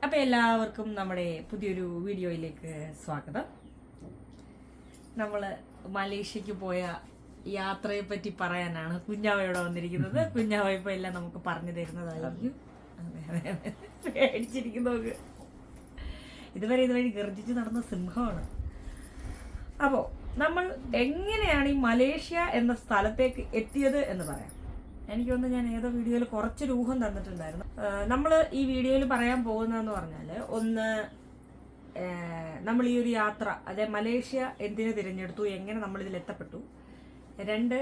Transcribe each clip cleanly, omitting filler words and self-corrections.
അപ്പോൾ എല്ലാവർക്കും നമ്മുടെ പുതിയൊരു വീഡിയോയിലേക്ക് സ്വാഗതം. നമ്മൾ മലേഷ്യക്ക് പോയ യാത്രയെ പറ്റി പറയാനാണ് കുഞ്ഞാവയോടെ വന്നിരിക്കുന്നത്. കുഞ്ഞാവ ഇപ്പോൾ എല്ലാം നമുക്ക് പറഞ്ഞു തരുന്നതായിരിക്കും. പേടിച്ചിരിക്കുന്നവർക്ക് ഇതുവരെ ഗർജിച്ച് നടന്ന സിംഹമാണ്. അപ്പോൾ നമ്മൾ എങ്ങനെയാണ് ഈ മലേഷ്യ എന്ന സ്ഥലത്തേക്ക് എത്തിയത് എന്ന് പറയാം. എനിക്കൊന്ന് ഞാൻ ഏതോ വീഡിയോയിൽ കുറച്ച് രൂപം തന്നിട്ടുണ്ടായിരുന്നു. നമ്മൾ ഈ വീഡിയോയിൽ പറയാൻ പോകുന്നതെന്ന് പറഞ്ഞാൽ, ഒന്ന് നമ്മൾ ഈ ഒരു യാത്ര, അതായത് മലേഷ്യ എന്തിനു തിരഞ്ഞെടുത്തു, എങ്ങനെ നമ്മളിതിൽ എത്തപ്പെട്ടു, രണ്ട്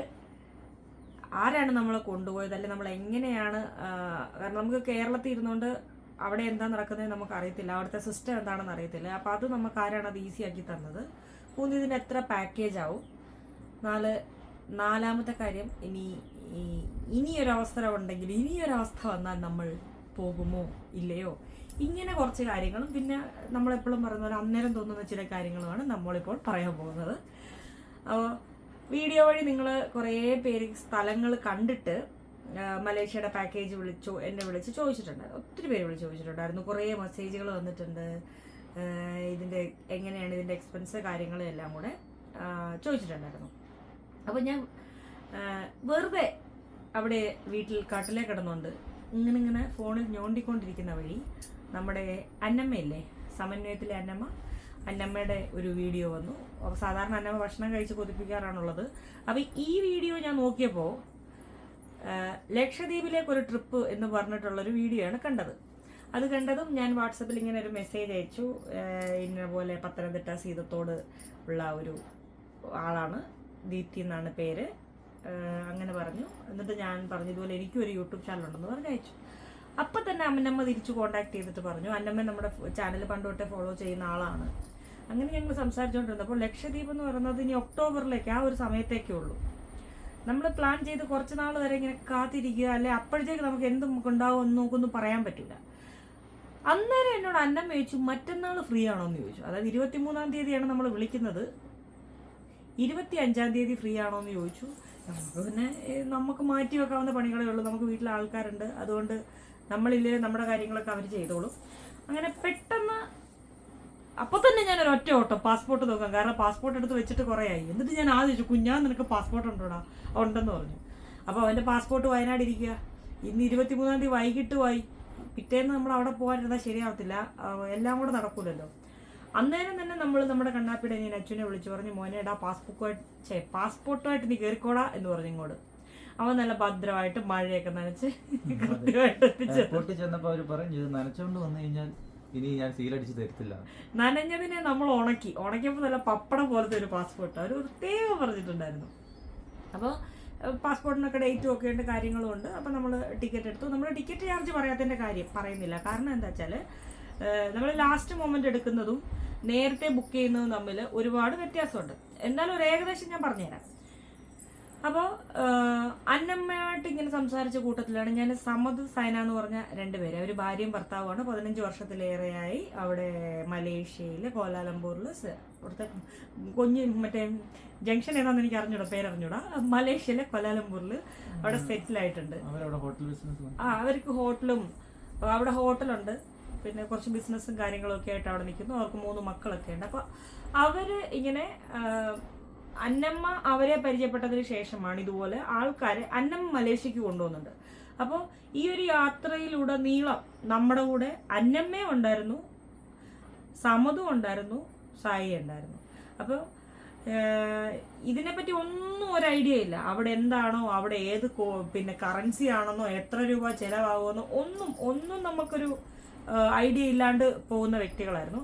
ആരാണ് നമ്മളെ കൊണ്ടുപോയത്, അല്ലെങ്കിൽ നമ്മൾ എങ്ങനെയാണ്, കാരണം നമുക്ക് കേരളത്തിൽ ഇരുന്നുകൊണ്ട് അവിടെ എന്താ നടക്കുന്നത് നമുക്ക് അറിയത്തില്ല, അവിടുത്തെ സിസ്റ്റം എന്താണെന്ന് അറിയത്തില്ല. അപ്പോൾ അത് നമുക്ക് ആരാണ് അത് ഈസി ആക്കി തന്നത്, മൂന്ന് ഇതിന് എത്ര പാക്കേജ് ആവും, നാലാമത്തെ കാര്യം, ഇനിയൊരവസരം ഉണ്ടെങ്കിൽ ഇനിയൊരവസ്ഥ വന്നാൽ നമ്മൾ പോകുമോ ഇല്ലയോ, ഇങ്ങനെ കുറച്ച് കാര്യങ്ങളും പിന്നെ നമ്മളെപ്പോഴും പറയുന്ന പോലെ അന്നേരം തോന്നുന്ന ചില കാര്യങ്ങളുമാണ് നമ്മളിപ്പോൾ പറയാൻ പോകുന്നത്. അപ്പോൾ വീഡിയോ വഴി നിങ്ങൾ കുറേ പേര് സ്ഥലങ്ങൾ കണ്ടിട്ട് മലേഷ്യയുടെ പാക്കേജ് എന്നെ വിളിച്ച് ചോദിച്ചിട്ടുണ്ടായിരുന്നു. ഒത്തിരി പേര് വിളിച്ച് ചോദിച്ചിട്ടുണ്ടായിരുന്നു. കുറേ മെസ്സേജുകൾ വന്നിട്ടുണ്ട്. ഇതിൻ്റെ എങ്ങനെയാണ് ഇതിൻ്റെ എക്സ്പെൻസ് കാര്യങ്ങളും എല്ലാം കൂടെ ചോദിച്ചിട്ടുണ്ടായിരുന്നു. അപ്പോൾ ഞാൻ വെറുതെ അവിടെ വീട്ടിൽ കട്ടിലേ കിടന്നുകൊണ്ട് ഇങ്ങനെ ഫോണിൽ ഞോണ്ടിക്കൊണ്ടിരിക്കുന്ന വഴി നമ്മുടെ അന്നമ്മയില്ലേ, സമന്വയത്തിലെ അന്നമ്മയുടെ ഒരു വീഡിയോ വന്നു. അപ്പോൾ സാധാരണ അന്നമ്മ ഭക്ഷണം കഴിച്ച് കൊതിപ്പിക്കാറാണുള്ളത്. അപ്പോൾ ഈ വീഡിയോ ഞാൻ നോക്കിയപ്പോൾ ലക്ഷദ്വീപിലേക്കൊരു ട്രിപ്പ് എന്ന് പറഞ്ഞിട്ടുള്ളൊരു വീഡിയോ ആണ് കണ്ടത്. അത് കണ്ടതും ഞാൻ വാട്സപ്പിൽ ഇങ്ങനെ ഒരു മെസ്സേജ് അയച്ചു. ഇന്ന പോലെ പത്തനംതിട്ട സീതത്തോട് ഉള്ള ഒരു ആളാണ്, ദീപ്തി എന്നാണ് പേര്, അങ്ങനെ പറഞ്ഞു. എന്നിട്ട് ഞാൻ പറഞ്ഞു ഇതുപോലെ എനിക്കും ഒരു യൂട്യൂബ് ചാനൽ ഉണ്ടെന്ന് പറഞ്ഞ് അയച്ചു. അപ്പം തന്നെ അന്നമ്മ തിരിച്ച് കോൺടാക്ട് ചെയ്തിട്ട് പറഞ്ഞു, അന്നമ്മ നമ്മുടെ ചാനൽ പണ്ട് തൊട്ടേ ഫോളോ ചെയ്യുന്ന ആളാണ്. അങ്ങനെ ഞങ്ങൾ സംസാരിച്ചുകൊണ്ടിരുന്നപ്പോൾ ലക്ഷദ്വീപ് എന്ന് പറയുന്നത് ഇനി ഒക്ടോബറിലേക്ക്, ആ ഒരു സമയത്തേക്കേ ഉള്ളൂ. നമ്മൾ പ്ലാൻ ചെയ്ത് കുറച്ച് നാൾ വരെ ഇങ്ങനെ കാത്തിരിക്കുക, അല്ലെ അപ്പോഴത്തേക്ക് നമുക്ക് എന്തും ഉണ്ടാവും എന്ന് നമുക്കൊന്നും പറയാൻ പറ്റില്ല. അന്നേരം എന്നോട് അന്നമ്മ ചോദിച്ചു മറ്റന്നാൾ ഫ്രീ ആണോ എന്ന് ചോദിച്ചു. അതായത് 23-ാം തീയതിയാണ് നമ്മൾ വിളിക്കുന്നത്, 25-ാം തീയതി ഫ്രീ ആണോ എന്ന് ചോദിച്ചു. നമുക്ക് പിന്നെ നമുക്ക് മാറ്റി വെക്കാവുന്ന പണികളേ ഉള്ളൂ, നമുക്ക് വീട്ടിലെ ആൾക്കാരുണ്ട്, അതുകൊണ്ട് നമ്മളില്ലേ നമ്മുടെ കാര്യങ്ങളൊക്കെ അവർ ചെയ്തോളും. അങ്ങനെ പെട്ടെന്ന് അപ്പോൾ തന്നെ ഞാൻ ഒരു ഒറ്റ ഓട്ടം പാസ്പോർട്ട് നോക്കാം, കാരണം പാസ്പോർട്ട് എടുത്ത് വെച്ചിട്ട് കുറേ ആയി. എന്നിട്ട് ഞാൻ ആദ്യം ചോദിച്ചു, കുഞ്ഞാ നിനക്ക് പാസ്പോർട്ട് ഉണ്ടോടാ? ഉണ്ടെന്ന് പറഞ്ഞു. അപ്പോൾ അവൻ്റെ പാസ്പോർട്ട് വയനാട് ഇരിക്കുക. ഇന്ന് 23-ാം തീയതി വൈകിട്ട് പോയി, പിറ്റേന്ന് നമ്മൾ അവിടെ പോകാനിരുന്നാൽ ശരിയാവത്തില്ല, എല്ലാം കൂടെ നടക്കൂലല്ലോ. അന്നേരം തന്നെ നമ്മൾ നമ്മുടെ കണ്ണാപ്പിയുടെ ഞാൻ അച്ഛനെ വിളിച്ചു പറഞ്ഞു, മോനേടാ പാസ്പോർട്ടുമായിട്ട് നീ കയറിക്കോടാ എന്ന് പറഞ്ഞു ഇങ്ങോട്ട്. അവൻ നല്ല ഭദ്രമായിട്ട് മഴയൊക്കെ നനച്ച് കൃത്യമായിട്ട് നനഞ്ഞതിനെ നമ്മൾ ഉണക്കിയപ്പോൾ നല്ല പപ്പടം പോലത്തെ ഒരു പാസ്പോർട്ട് അവർ പ്രത്യേകം പറഞ്ഞിട്ടുണ്ടായിരുന്നു. അപ്പോൾ പാസ്പോർട്ടിനൊക്കെ ഡേറ്റും ഒക്കെ ഉണ്ട്, കാര്യങ്ങളും ഉണ്ട്. അപ്പോൾ നമ്മൾ ടിക്കറ്റ് എടുത്തു. നമ്മൾ ടിക്കറ്റ് ചാർജ് പറയാത്തതിൻ്റെ കാര്യം പറയുന്നില്ല, കാരണം എന്താ വെച്ചാൽ നമ്മൾ ലാസ്റ്റ് മൊമെന്റ് എടുക്കുന്നതും നേരത്തെ ബുക്ക് ചെയ്യുന്നതും തമ്മിൽ ഒരുപാട് വ്യത്യാസമുണ്ട്. എന്നാലും ഒരു ഏകദേശം ഞാൻ പറഞ്ഞുതരാം. അപ്പോൾ അന്നമ്മയായിട്ട് ഇങ്ങനെ സംസാരിച്ച കൂട്ടത്തിലാണ് ഞാൻ സമദ് സൈന എന്ന് പറഞ്ഞ രണ്ടുപേര്, അവർ ഭാര്യയും ഭർത്താവുമാണ്. 15 വർഷത്തിലേറെയായി അവിടെ മലേഷ്യയിൽ കോലാലംപൂരിൽ, അവിടുത്തെ മറ്റേ ജംഗ്ഷൻ ഏതാണെന്ന് എനിക്ക് അറിഞ്ഞൂടാ, പേരറിഞ്ഞൂടാ, മലേഷ്യയിലെ കോലാലംപൂരിൽ അവിടെ സെറ്റിലായിട്ടുണ്ട്. അവർക്ക് ഹോട്ടലും, അവിടെ ഹോട്ടലുണ്ട്, പിന്നെ കുറച്ച് ബിസിനസ്സും കാര്യങ്ങളൊക്കെ ആയിട്ട് അവിടെ നിൽക്കുന്നു. അവർക്ക് 3 മക്കളൊക്കെ ഉണ്ട്. അപ്പോൾ അവർ ഇങ്ങനെ അന്നമ്മ അവരെ പരിചയപ്പെട്ടതിന് ശേഷമാണ് ഇതുപോലെ ആൾക്കാരെ അന്നമ്മ മലേഷ്യക്ക് കൊണ്ടുപോകുന്നുണ്ട്. അപ്പോൾ ഈ ഒരു യാത്രയിലുടനീളം നമ്മുടെ കൂടെ അന്നമ്മയും ഉണ്ടായിരുന്നു, സമതും ഉണ്ടായിരുന്നു, സായി ഉണ്ടായിരുന്നു. അപ്പോൾ ഇതിനെപ്പറ്റി ഒന്നും ഒരു ഐഡിയ ഇല്ല. അവിടെ എന്താണോ, അവിടെ ഏത് പിന്നെ കറൻസി ആണെന്നോ, എത്ര രൂപ ചിലവാകുമെന്നോ ഒന്നും നമുക്കൊരു ഐഡിയ ഇല്ലാണ്ട് പോകുന്ന വ്യക്തികളായിരുന്നു.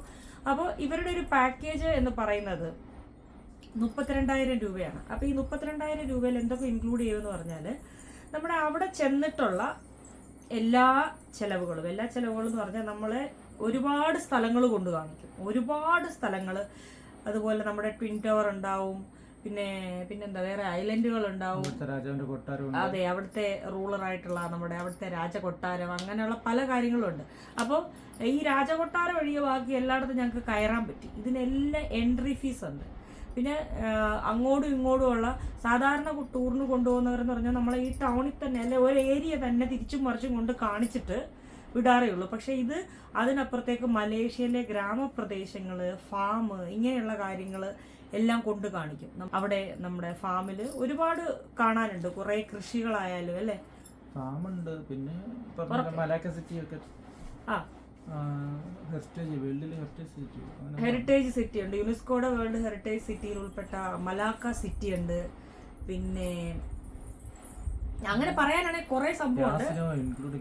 അപ്പോൾ ഇവരുടെ ഒരു പാക്കേജ് എന്ന് പറയുന്നത് 32,000 രൂപയാണ്. അപ്പോൾ ഈ 32,000 രൂപയിൽ എന്തൊക്കെ ഇൻക്ലൂഡ് ചെയ്യുമെന്ന് പറഞ്ഞാൽ, നമ്മുടെ അവിടെ ചെന്നിട്ടുള്ള എല്ലാ ചെലവുകളും എന്ന് പറഞ്ഞാൽ നമ്മളെ ഒരുപാട് സ്ഥലങ്ങൾ കൊണ്ട് കാണിക്കും, ഒരുപാട് സ്ഥലങ്ങൾ. അതുപോലെ നമ്മുടെ ട്വിൻ ടവർ ഉണ്ടാവും, പിന്നെന്താ വേറെ ഐലൻഡുകൾ ഉണ്ടാവും, അതെ, അവിടുത്തെ റൂളറായിട്ടുള്ള നമ്മുടെ അവിടുത്തെ രാജകൊട്ടാരം, അങ്ങനെയുള്ള പല കാര്യങ്ങളും ഉണ്ട്. അപ്പോൾ ഈ രാജകൊട്ടാരം ഒഴികെ ബാക്കി എല്ലായിടത്തും ഞങ്ങൾക്ക് കയറാൻ പറ്റി. ഇതിനെല്ലാം എൻട്രി ഫീസ് ഉണ്ട്. പിന്നെ അങ്ങോട്ടും ഇങ്ങോട്ടും ഉള്ള സാധാരണ ടൂറിന് കൊണ്ടുപോകുന്നവരെന്ന് പറഞ്ഞാൽ നമ്മളെ ഈ ടൗണിൽ തന്നെ, അല്ലെ ഒരു ഏരിയ തന്നെ തിരിച്ചും മറിച്ചും കൊണ്ട് കാണിച്ചിട്ട് വിടാറേ ഉള്ളൂ. പക്ഷെ ഇത് അതിനപ്പുറത്തേക്ക് മലേഷ്യയിലെ ഗ്രാമപ്രദേശങ്ങൾ, ഫാം, ഇങ്ങനെയുള്ള കാര്യങ്ങൾ എല്ലാം കൊണ്ട് കാണിക്കും. അവിടെ നമ്മുടെ ഫാമിൽ ഒരുപാട് കാണാനുണ്ട്, കുറേ കൃഷികളായാലും അല്ലേ, ഫാമുണ്ട്. പിന്നെ മലാക്ക സിറ്റി ഒക്കെ ഹെറിറ്റേജ് സിറ്റി ഉണ്ട്, യുനെസ്കോയുടെ വേൾഡ് ഹെറിറ്റേജ് സിറ്റിയിൽ ഉൾപ്പെട്ട മലാക്ക സിറ്റി ഉണ്ട്. പിന്നെ അങ്ങനെ പറയാനാണെങ്കിൽ കുറെ സംഭവമുണ്ട്.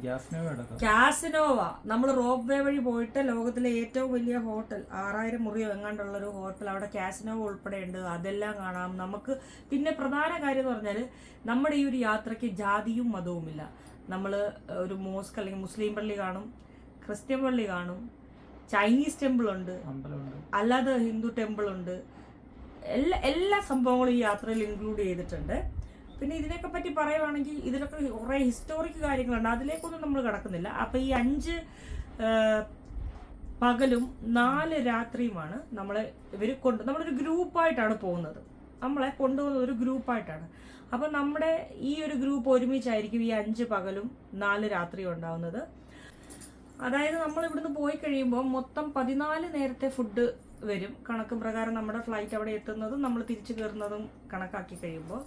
കാസിനോവ, നമ്മൾ റോപ്പ് വേ വഴി പോയിട്ട് ലോകത്തിലെ ഏറ്റവും വലിയ ഹോട്ടൽ, 6000 മുറിയോ എങ്ങാണ്ടുള്ള ഒരു ഹോട്ടൽ, അവിടെ കാസിനോവ ഉൾപ്പെടെ ഉണ്ട്. അതെല്ലാം കാണാം നമുക്ക്. പിന്നെ പ്രധാന കാര്യം എന്ന് പറഞ്ഞാൽ നമ്മുടെ ഈ ഒരു യാത്രയ്ക്ക് ജാതിയും മതവുമില്ല. നമ്മൾ ഒരു മോസ്ക് അല്ലെങ്കിൽ മുസ്ലിം പള്ളി കാണും, ക്രിസ്ത്യൻ പള്ളി കാണും, ചൈനീസ് ടെമ്പിൾ ഉണ്ട്, അല്ലാതെ ഹിന്ദു ടെമ്പിൾ ഉണ്ട്. എല്ലാ സംഭവങ്ങളും ഈ യാത്രയിൽ ഇൻക്ലൂഡ് ചെയ്തിട്ടുണ്ട്. പിന്നെ ഇതിനൊക്കെ പറ്റി പറയുവാണെങ്കിൽ ഇതിലൊക്കെ കുറേ ഹിസ്റ്റോറിക് കാര്യങ്ങളുണ്ട്, അതിലേക്കൊന്നും നമ്മൾ കിടക്കുന്നില്ല. അപ്പം ഈ 5 പകലും 4 രാത്രിയുമാണ് നമ്മളൊരു ഗ്രൂപ്പായിട്ടാണ് പോകുന്നത്. നമ്മളെ കൊണ്ടുപോകുന്നത് ഒരു ഗ്രൂപ്പായിട്ടാണ്. അപ്പം നമ്മുടെ ഈ ഒരു ഗ്രൂപ്പ് ഒരുമിച്ചായിരിക്കും ഈ 5 പകലും 4 രാത്രിയും ഉണ്ടാവുന്നത്. അതായത് നമ്മൾ ഇവിടുന്ന് പോയി കഴിയുമ്പോൾ മൊത്തം 14 നേരത്തെ ഫുഡ് വരും. കണക്ക് പ്രകാരം നമ്മുടെ ഫ്ലൈറ്റ് അവിടെ എത്തുന്നതും നമ്മൾ തിരിച്ചു കയറുന്നതും കണക്കാക്കി കഴിയുമ്പോൾ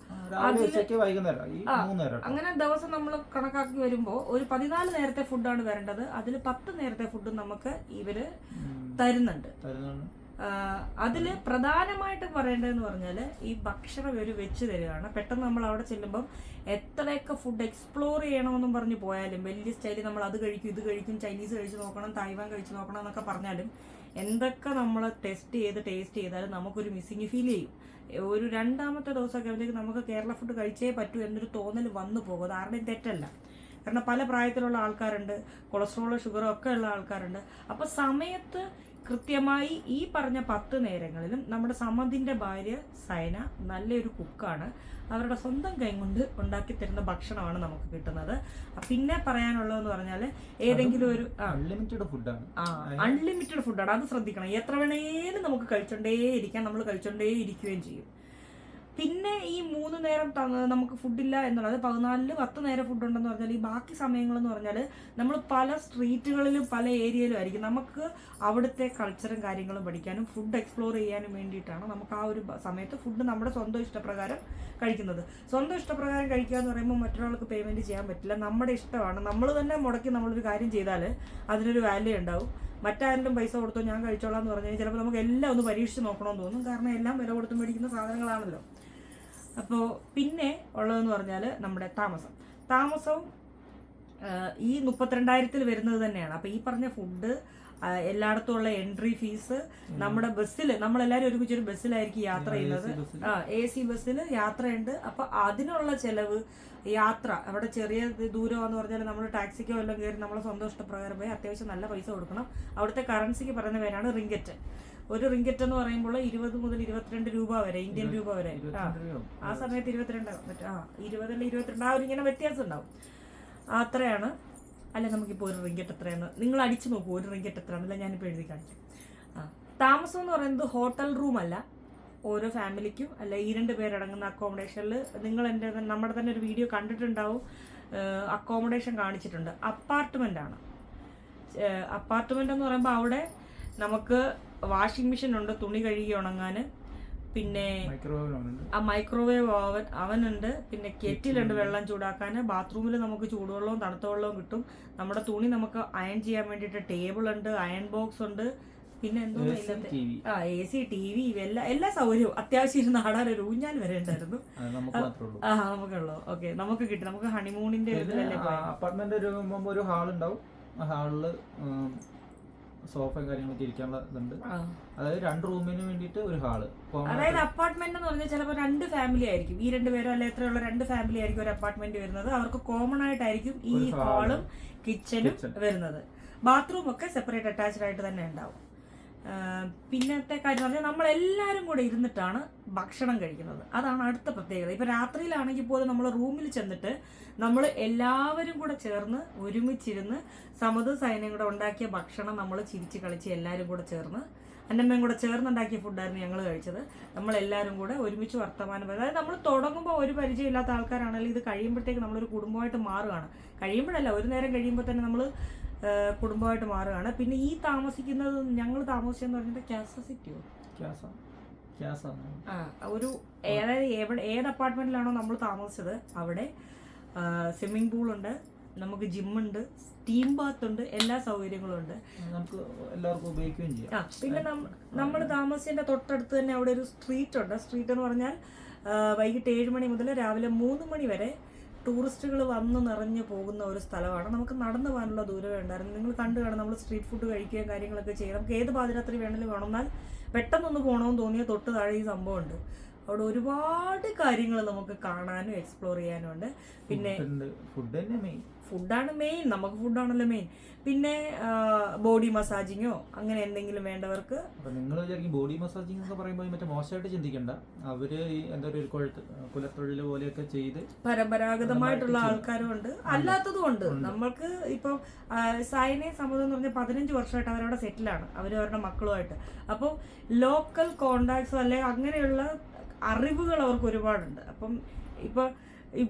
അങ്ങനെ ദിവസം നമ്മൾ കണക്കാക്കി വരുമ്പോൾ ഒരു 14 നേരത്തെ ഫുഡാണ് വരേണ്ടത്. അതിൽ 10 നേരത്തെ ഫുഡ് നമുക്ക് ഇവര് തരുന്നുണ്ട്. അതില് പ്രധാനമായിട്ട് പറയേണ്ടതെന്ന് പറഞ്ഞാൽ ഈ ഭക്ഷണം ഇവർ വെച്ച് തരികയാണ്. പെട്ടെന്ന് നമ്മൾ അവിടെ ചെല്ലുമ്പം എത്രയൊക്കെ ഫുഡ് എക്സ്പ്ലോർ ചെയ്യണമെന്നും പറഞ്ഞ് പോയാലും വലിയ സ്റ്റൈലിൽ നമ്മൾ അത് കഴിക്കും, ഇത് കഴിക്കും, ചൈനീസ് കഴിച്ച് നോക്കണം, തായ്വാൻ കഴിച്ച് നോക്കണം എന്നൊക്കെ പറഞ്ഞാലും എന്തൊക്കെ നമ്മൾ ടേസ്റ്റ് ചെയ്താലും നമുക്കൊരു മിസ്സിങ് ഫീൽ ചെയ്യും. ഒരു 2ാമത്തെ ദിവസമൊക്കെ ആകുമ്പോഴത്തേക്ക് നമുക്ക് കേരള ഫുഡ് കഴിച്ചേ പറ്റൂ എന്നൊരു തോന്നൽ വന്നു പോകും. അത് ആരുടെയും തെറ്റല്ല. കാരണം പല പ്രായത്തിലുള്ള ആൾക്കാരുണ്ട്, കൊളസ്ട്രോള് ഷുഗറും ഒക്കെ ഉള്ള ആൾക്കാരുണ്ട്. അപ്പോൾ സമയത്ത് കൃത്യമായി ഈ പറഞ്ഞ 10 നേരങ്ങളിലും നമ്മുടെ സമന്തിൻ്റെ ഭാര്യ സൈന നല്ലൊരു കുക്കാണ്. അവരുടെ സ്വന്തം കൈ കൊണ്ട് ഉണ്ടാക്കി തരുന്ന ഭക്ഷണമാണ് നമുക്ക് കിട്ടുന്നത്. പിന്നെ പറയാനുള്ളതെന്ന് പറഞ്ഞാൽ ഏതെങ്കിലും ഒരു അൺലിമിറ്റഡ് ഫുഡാണ്. അത് ശ്രദ്ധിക്കണം. എത്ര വേണേലും നമുക്ക് കഴിച്ചോണ്ടേ ഇരിക്കാം, നമ്മൾ കഴിച്ചോണ്ടേ ഇരിക്കുകയും ചെയ്യും. പിന്നെ ഈ 3 നേരം നമുക്ക് ഫുഡില്ല എന്നുള്ളത്, 14-ൽ 10 നേരം ഫുഡ് ഉണ്ടെന്ന് പറഞ്ഞാൽ ഈ ബാക്കി സമയങ്ങളെന്ന് പറഞ്ഞാൽ നമ്മൾ പല സ്ട്രീറ്റുകളിലും പല ഏരിയയിലും ആയിരിക്കും. നമുക്ക് അവിടുത്തെ കൾച്ചറും കാര്യങ്ങളും പഠിക്കാനും ഫുഡ് എക്സ്പ്ലോർ ചെയ്യാനും വേണ്ടിയിട്ടാണ് നമുക്ക് ആ ഒരു സമയത്ത് ഫുഡ് നമ്മുടെ സ്വന്തം ഇഷ്ടപ്രകാരം കഴിക്കുന്നത്. സ്വന്തം ഇഷ്ടപ്രകാരം കഴിക്കുക എന്ന് പറയുമ്പോൾ മറ്റൊരാൾക്ക് പേയ്മെൻറ്റ് ചെയ്യാൻ പറ്റില്ല. നമ്മുടെ ഇഷ്ടമാണ്. നമ്മൾ തന്നെ മുടക്കി നമ്മളൊരു കാര്യം ചെയ്താൽ അതിനൊരു വാല്യൂ ഉണ്ടാവും. മറ്റാരെങ്കിലും പൈസ കൊടുത്തോ ഞാൻ കഴിച്ചോളാം എന്ന് പറഞ്ഞു കഴിഞ്ഞാൽ ചിലപ്പോൾ നമുക്ക് എല്ലാം ഒന്ന് പരീക്ഷിച്ച് നോക്കണമെന്ന് തോന്നും. കാരണം എല്ലാം വില കൊടുത്ത് മേടിക്കുന്ന സാധനങ്ങളാണല്ലോ. അപ്പോൾ പിന്നെ ഉള്ളതെന്ന് പറഞ്ഞാൽ നമ്മുടെ താമസവും ഈ 32,000 വരുന്നത് തന്നെയാണ്. അപ്പോൾ ഈ പറഞ്ഞ ഫുഡ്, എല്ലായിടത്തും ഉള്ള എൻട്രി ഫീസ്, നമ്മുടെ ബസ്സിൽ നമ്മളെല്ലാവരും ഒരുമിച്ചൊരു ബസ്സിലായിരിക്കും യാത്ര ചെയ്യുന്നത്. AC ബസ്സിൽ യാത്രയുണ്ട്. അപ്പോൾ അതിനുള്ള ചെലവ്, യാത്ര അവിടെ ചെറിയ ദൂരമാണെന്ന് പറഞ്ഞാൽ നമ്മൾ ടാക്സിക്കോ എല്ലാം കയറി നമ്മളെ സ്വന്തം ഇഷ്ടപ്രകാരം പോയി അത്യാവശ്യം നല്ല പൈസ കൊടുക്കണം. അവിടുത്തെ കറൻസിക്ക് പറയുന്ന പേരാണ് റിങ്കറ്റ്. ഒരു റിങ്കറ്റ് എന്ന് പറയുമ്പോൾ 20 മുതൽ 22 രൂപ വരെ, ഇന്ത്യൻ രൂപ വരെ. ആ സമയത്ത് 22 20 അല്ലെങ്കിൽ 22 ആ ഒരു ഇങ്ങനെ വ്യത്യാസം ഉണ്ടാവും. അത്രയാണ്. അല്ല, നമുക്കിപ്പോൾ ഒരു റിങ്കറ്റ് എത്രയാണ് നിങ്ങൾ അടിച്ചു നോക്കൂ, ഒരു റിങ്കറ്റ് എത്രയാണെന്നില്ല ഞാനിപ്പോൾ എഴുതി കാണിക്കാം. താമസം എന്ന് പറയുന്നത് ഹോട്ടൽ റൂം അല്ല, ഓരോ ഫാമിലിക്കും അല്ല, ഈ 2 പേരടങ്ങുന്ന അക്കോമഡേഷനിൽ നിങ്ങൾ നമ്മുടെ തന്നെ ഒരു വീഡിയോ കണ്ടിട്ടുണ്ടാവും, അക്കോമഡേഷൻ കാണിച്ചിട്ടുണ്ട്. അപ്പാർട്ട്മെൻ്റ് ആണ്. അപ്പാർട്ട്മെൻ്റ് എന്ന് പറയുമ്പോൾ അവിടെ നമുക്ക് വാഷിംഗ് മെഷീൻ ഉണ്ട്, തുണി കഴുകി ഉണങ്ങാൻ. പിന്നെ മൈക്രോവേവ് അവനുണ്ട്. പിന്നെ കെറ്റിലുണ്ട് വെള്ളം ചൂടാക്കാൻ. ബാത്റൂമിൽ നമുക്ക് ചൂടുവെള്ളവും തണുത്ത വെള്ളവും കിട്ടും. നമ്മുടെ തുണി നമുക്ക് അയൺ ചെയ്യാൻ വേണ്ടിയിട്ട് ടേബിൾ ഉണ്ട്, അയൺ ബോക്സ് ഉണ്ട്. പിന്നെ എന്തോ AC, TV, എല്ലാ സൗകര്യവും അത്യാവശ്യം ഇരുന്ന് ആടാൻ ഒരു ഊഞ്ഞാൽ വരെ ഉണ്ടായിരുന്നു. നമുക്കുള്ളൂ. ഓക്കെ, നമുക്ക് കിട്ടി. നമുക്ക് ഹണിമൂണിന്റെ അപ്പാർട്ട്മെന്റ് ഒരു ഹാൾ ഉണ്ടാവും. ആ ഹാളില് സോഫയും കാര്യങ്ങളൊക്കെ ഇരിക്കാനുള്ള ഇതുണ്ട്. അതായത് 2 റൂമിന് വേണ്ടിയിട്ട് ഒരു ഹാള്. അതായത് അപ്പാർട്ട്മെന്റ് എന്ന് പറഞ്ഞാൽ ചിലപ്പോൾ 2 ഫാമിലി ആയിരിക്കും. ഈ 2 പേരോ അല്ലെ എത്രയുള്ള 2 ഫാമിലി ആയിരിക്കും ഒരു അപ്പാർട്ട്മെന്റ് വരുന്നത്. അവർക്ക് കോമൺ ആയിട്ടായിരിക്കും ഈ ഹാളും കിച്ചനും വരുന്നത്. ബാത്റൂം ഒക്കെ സെപ്പറേറ്റ് അറ്റാച്ച്ഡ് ആയിട്ട് തന്നെ ഉണ്ടാവും. പിന്നത്തെ കാര്യം പറഞ്ഞാൽ നമ്മളെല്ലാവരും കൂടെ ഇരുന്നിട്ടാണ് ഭക്ഷണം കഴിക്കുന്നത്. അതാണ് അടുത്ത പ്രത്യേകത. ഇപ്പം രാത്രിയിലാണെങ്കിൽ പോലും നമ്മൾ റൂമിൽ ചെന്നിട്ട് നമ്മൾ എല്ലാവരും കൂടെ ചേർന്ന് ഒരുമിച്ചിരുന്ന് സമത് സൈന്യം കൂടെ ഉണ്ടാക്കിയ ഭക്ഷണം നമ്മൾ ചിരിച്ച് കളിച്ച് എല്ലാവരും കൂടെ ചേർന്ന്, അന്നമ്മയും കൂടെ ചേർന്നുണ്ടാക്കിയ ഫുഡായിരുന്നു ഞങ്ങൾ കഴിച്ചത്. നമ്മളെല്ലാവരും കൂടെ ഒരുമിച്ച് വർത്തമാനം. അതായത് നമ്മൾ തുടങ്ങുമ്പോൾ ഒരു പരിചയമില്ലാത്ത ആൾക്കാരാണെങ്കിൽ ഇത് കഴിയുമ്പോഴത്തേക്ക് നമ്മളൊരു കുടുംബമായിട്ട് മാറുകയാണ്. കഴിയുമ്പോഴല്ല, ഒരു നേരം കഴിയുമ്പോൾ തന്നെ നമ്മൾ കുടുംബമായിട്ട് മാറുകയാണ്. പിന്നെ ഈ താമസിക്കുന്നത് ഞങ്ങൾ താമസിച്ചെന്ന് പറഞ്ഞിട്ട് ഒരു ഏത് അപ്പാർട്ട്മെന്റിലാണോ നമ്മൾ താമസിച്ചത് അവിടെ സ്വിമ്മിംഗ് പൂളുണ്ട്, നമുക്ക് ജിമ്മുണ്ട്, സ്റ്റീം ബാത്ത് ഉണ്ട്, എല്ലാ സൗകര്യങ്ങളും ഉണ്ട്, നമുക്ക് എല്ലാവർക്കും ഉപയോഗിക്കുകയും ചെയ്യാം. പിന്നെ നമ്മൾ താമസിച്ചതിന്റെ തൊട്ടടുത്ത് തന്നെ അവിടെ ഒരു സ്ട്രീറ്റ് ഉണ്ട്. സ്ട്രീറ്റ് എന്ന് പറഞ്ഞാൽ വൈകിട്ട് 7 മണി മുതൽ രാവിലെ 3 മണി വരെ ടൂറിസ്റ്റുകൾ വന്ന് നിറഞ്ഞു പോകുന്ന ഒരു സ്ഥലമാണ്. നമുക്ക് നടന്നു പോകാനുള്ള ദൂരമേ ഉണ്ടായിരുന്നു. നിങ്ങൾ കണ്ടു കാണാം, നമ്മൾ സ്ട്രീറ്റ് ഫുഡ് കഴിക്കുകയും കാര്യങ്ങളൊക്കെ ചെയ്യും. നമുക്ക് ഏത് പാതിരാത്രി വേണമെങ്കിലും വേണമെന്നാൽ പെട്ടെന്നൊന്ന് പോകണമെന്ന് തോന്നിയ തൊട്ട് താഴെ ഈ സംഭവമുണ്ട്. അവിടെ ഒരുപാട് കാര്യങ്ങൾ നമുക്ക് കാണാനും എക്സ്പ്ലോർ ചെയ്യാനും ഉണ്ട്. പിന്നെ ഫുഡാണ് മെയിൻ, നമുക്ക് ഫുഡാണല്ലോ മെയിൻ. പിന്നെ ബോഡി മസാജിങ്ങോ അങ്ങനെ എന്തെങ്കിലും വേണ്ടവർക്ക്. നിങ്ങൾ വിചാരിക്കും ബോഡി മസാജിങ് ഒക്കെ പറയുമ്പോൾ മറ്റേ മോശമായിട്ട് ചിന്തിക്കണ്ട. അവര് എന്താ ഒരു കുലത്തൊഴിൽ പോലെയൊക്കെ ചെയ്ത് പരമ്പരാഗതമായിട്ടുള്ള ആൾക്കാരും ഉണ്ട്, അല്ലാത്തതും ഉണ്ട്. നമ്മൾക്ക് ഇപ്പം സൈനയെ സംബന്ധം എന്ന് പറഞ്ഞാൽ 15 വർഷമായിട്ട് അവരവിടെ സെറ്റിലാണ്, അവരവരുടെ മക്കളുമായിട്ട്. അപ്പോൾ ലോക്കൽ കോണ്ടാക്ട്സോ അല്ലെങ്കിൽ അങ്ങനെയുള്ള അറിവുകൾ അവർക്ക് ഒരുപാടുണ്ട്. അപ്പം ഇപ്പൊ